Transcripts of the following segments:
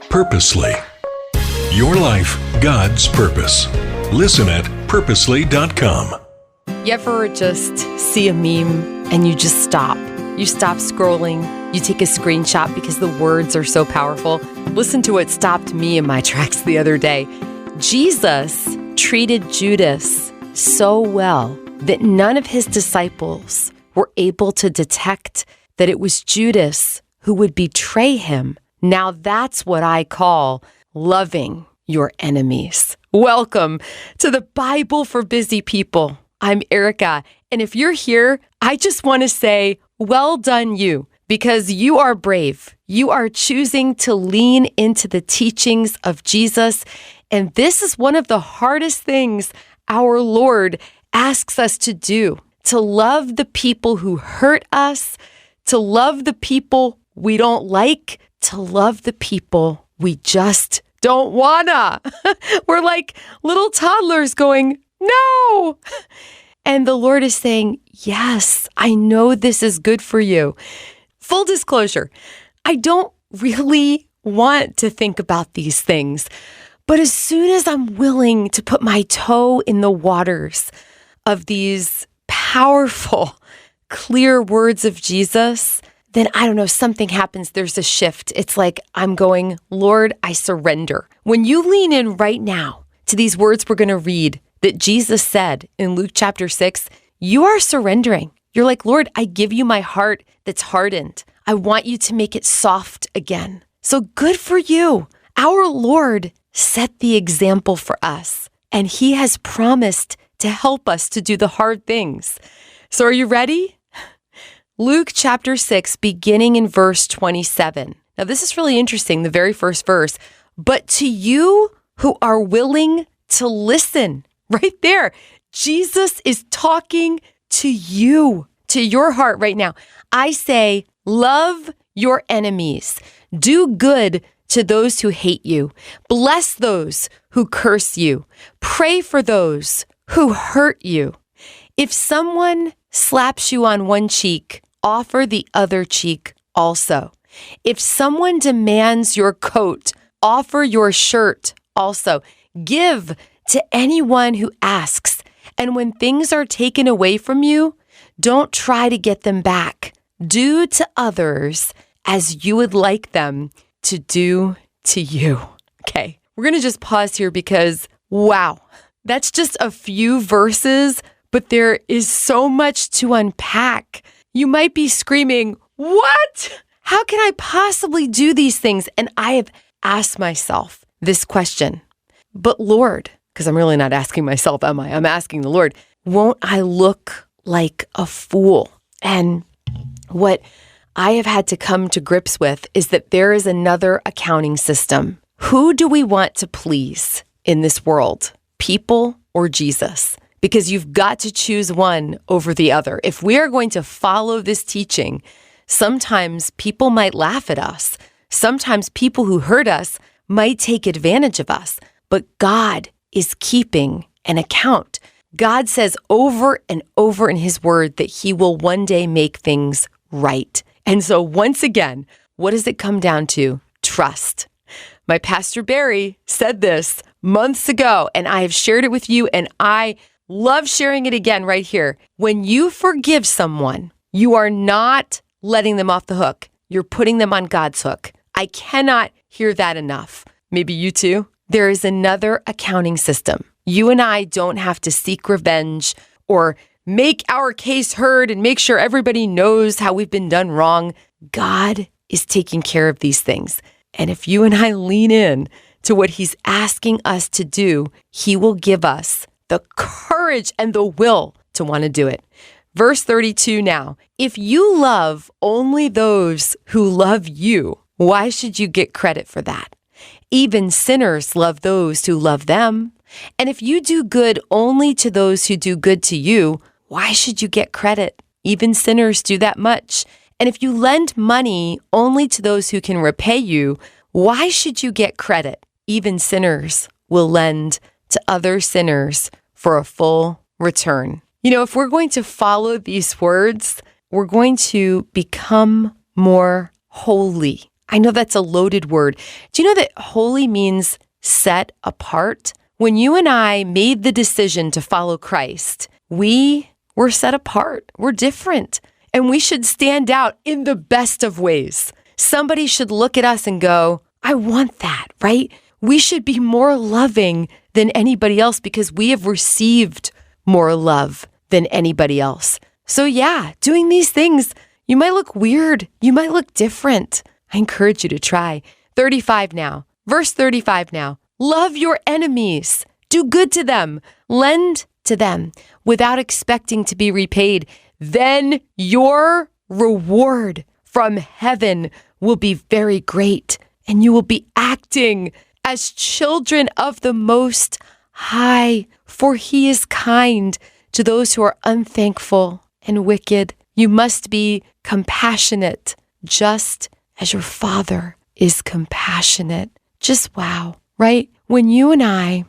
Purposely. Your life, God's purpose. Listen at purposely.com. You ever just see a meme and you just stop? You stop scrolling, you take a screenshot because the words are so powerful. Listen to what stopped me in my tracks the other day. Jesus treated Judas so well that none of his disciples were able to detect that it was Judas who would betray him. Now that's what I call loving your enemies. Welcome to the Bible for Busy People. I'm Erica, and if you're here, I just want to say, well done you, because you are brave. You are choosing to lean into the teachings of Jesus, and this is one of the hardest things our Lord asks us to do, to love the people who hurt us, to love the people we don't like, to love the people we just don't wanna. We're like little toddlers going, no. And the Lord is saying, yes, I know this is good for you. Full disclosure, I don't really want to think about these things. But as soon as I'm willing to put my toe in the waters of these powerful, clear words of Jesus, then I don't know, something happens. There's a shift. It's like I'm going, Lord, I surrender. When you lean in right now to these words we're going to read that Jesus said in Luke chapter 6, you are surrendering. You're like, Lord, I give you my heart that's hardened. I want you to make it soft again. So good for you. Our Lord set the example for us, and he has promised to help us to do the hard things. So are you ready? Luke chapter 6, beginning in verse 27. Now, this is really interesting, the very first verse. But to you who are willing to listen, right there, Jesus is talking to you, to your heart right now. I say, love your enemies. Do good to those who hate you. Bless those who curse you. Pray for those who hurt you. If someone slaps you on one cheek, offer the other cheek also. If someone demands your coat, offer your shirt also. Give to anyone who asks. And when things are taken away from you, don't try to get them back. Do to others as you would like them to do to you. Okay, we're going to just pause here because, wow, that's just a few verses, but there is so much to unpack. You might be screaming, what? How can I possibly do these things? And I have asked myself this question. But Lord, because I'm really not asking myself, am I? I'm asking the Lord, won't I look like a fool? And what I have had to come to grips with is that there is another accounting system. Who do we want to please in this world? People or Jesus? Because you've got to choose one over the other. If we are going to follow this teaching, sometimes people might laugh at us. Sometimes people who hurt us might take advantage of us. But God is keeping an account. God says over and over in his word that he will one day make things right. And so once again, what does it come down to? Trust. My Pastor Barry said this months ago, and I have shared it with you, and I love sharing it again right here. When you forgive someone, you are not letting them off the hook. You're putting them on God's hook. I cannot hear that enough. Maybe you too. There is another accounting system. You and I don't have to seek revenge or make our case heard and make sure everybody knows how we've been done wrong. God is taking care of these things. And if you and I lean in to what he's asking us to do, he will give us the courage and the will to want to do it. Verse 32 now, if you love only those who love you, why should you get credit for that? Even sinners love those who love them. And if you do good only to those who do good to you, why should you get credit? Even sinners do that much. And if you lend money only to those who can repay you, why should you get credit? Even sinners will lend to other sinners for a full return. You know, if we're going to follow these words, we're going to become more holy. I know that's a loaded word. Do you know that holy means set apart? When you and I made the decision to follow Christ, we were set apart. We're different. And we should stand out in the best of ways. Somebody should look at us and go, I want that, right? We should be more loving than anybody else because we have received more love than anybody else. So yeah, doing these things, you might look weird. You might look different. I encourage you to try. 35 now. Verse 35 now. Love your enemies. Do good to them. Lend to them without expecting to be repaid. Then your reward from heaven will be very great, and you will be acting as children of the Most High, for He is kind to those who are unthankful and wicked. You must be compassionate, just as your Father is compassionate. Just wow, right? When you and I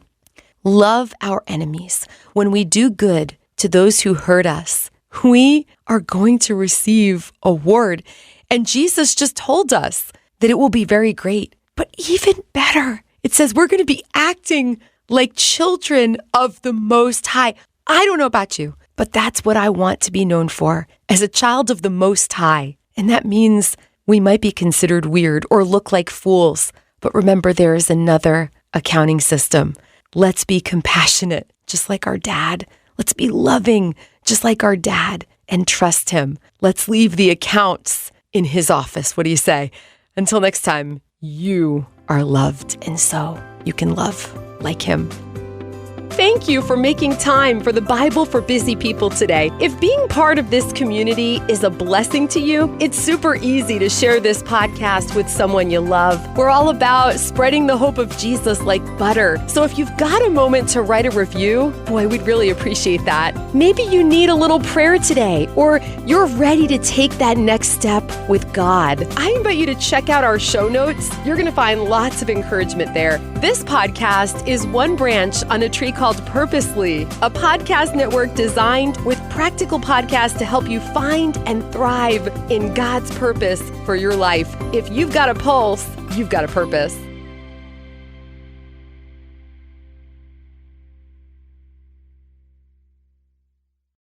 love our enemies, when we do good to those who hurt us, we are going to receive a reward. And Jesus just told us that it will be very great. But even better, it says we're going to be acting like children of the Most High. I don't know about you, but that's what I want to be known for, as a child of the Most High. And that means we might be considered weird or look like fools. But remember, there is another accounting system. Let's be compassionate, just like our dad. Let's be loving, just like our dad, and trust Him. Let's leave the accounts in His office. What do you say? Until next time, you are loved, and so you can love like Him. Thank you for making time for the Bible for Busy People today. If being part of this community is a blessing to you, it's super easy to share this podcast with someone you love. We're all about spreading the hope of Jesus like butter. So if you've got a moment to write a review, boy, we'd really appreciate that. Maybe you need a little prayer today, or you're ready to take that next step with God. I invite you to check out our show notes. You're going to find lots of encouragement there. This podcast is one branch on a tree called Purposely, a podcast network designed with practical podcasts to help you find and thrive in God's purpose for your life. If you've got a pulse, you've got a purpose.